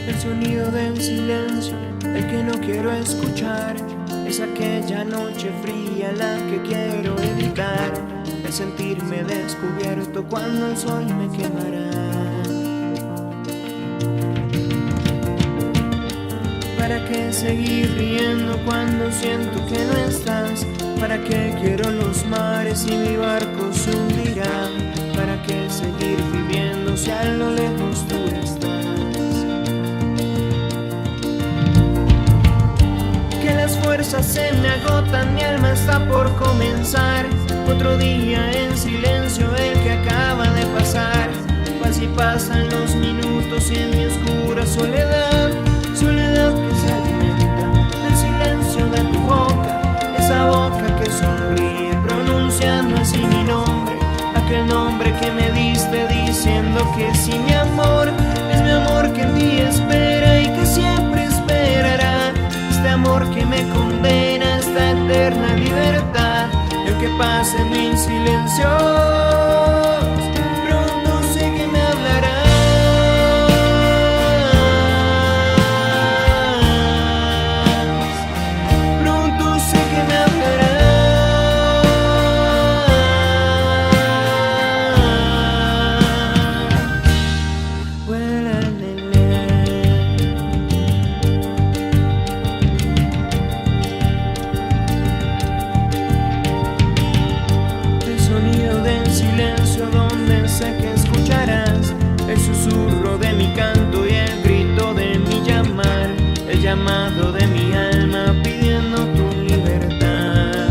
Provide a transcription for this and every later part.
El sonido del silencio, el que no quiero escuchar, es aquella noche fría la que quiero evitar. El sentirme descubierto cuando el sol me quemará. ¿Para qué seguir riendo cuando siento que no estás? ¿Para qué quiero los mares y mi barco se hundirá? ¿Para qué seguir viviendo si a lo lejos tú estás? Que las fuerzas se me agotan, mi alma está por comenzar. Otro día en silencio, el que acaba de pasar. Así pasan los minutos y en mi oscura soledad, soledad que se alimenta del silencio de tu boca, esa boca que sonríe pronunciando así mi nombre, aquel nombre que me diste diciendo que sí, mi amor, es mi amor que en ti espera y que siempre esperará. Este amor que me condena a esta eterna libertad, y aunque pasen mil silencios, pronto sé que me hablarás. Pronto sé que me hablarás. Silencio donde sé que escucharás el susurro de mi canto y el grito de mi llamar, el llamado de mi alma pidiendo tu libertad.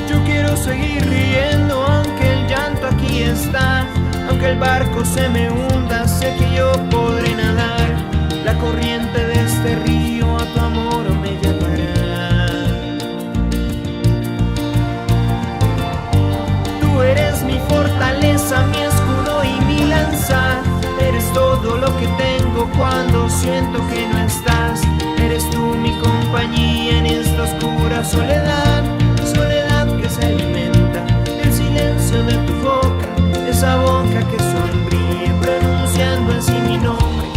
Yo quiero seguir riendo aunque el llanto aquí está, aunque el barco se me hunda, sé que yo podré nadar. La corriente de este río a tu amor me llevará. Eres mi fortaleza, mi escudo y mi lanza. Eres todo lo que tengo cuando siento que no estás. Eres tú mi compañía en esta oscura soledad, soledad que se alimenta del silencio de tu boca, esa boca que sonríe pronunciando así mi nombre,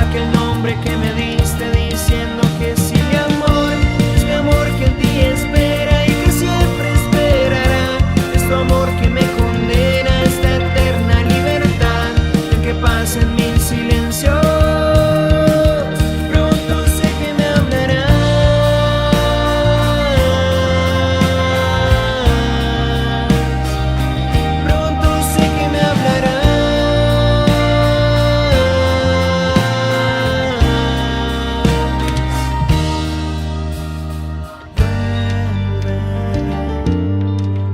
aquel nombre que me diste diciendo que sí, mi amor, es mi amor que en ti espera y que siempre esperará. Es tu amor que me condena a esta eterna libertad, en que pasen mil silencios, pronto sé que me hablarás. Pronto sé que me hablarás.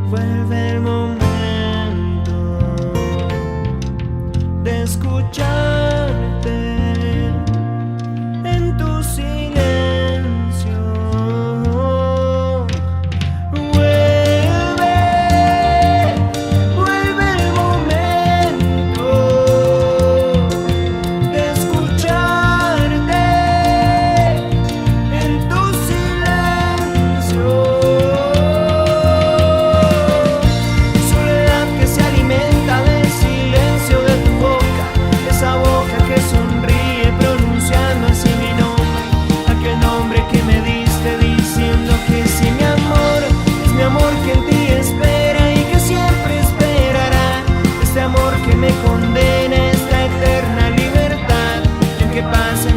Vuelve el momento de escucharte en tu silencio. Vuelve, vuelve el momento de escucharte en tu silencio. Soledad que se alimenta del silencio de tu boca, esa boca que sonríe pronunciando así mi nombre, aquel nombre que me diste diciendo que sí, mi amor, es mi amor que en ti espera y que siempre esperará. Este amor que me condena a esta eterna libertad, en que pasen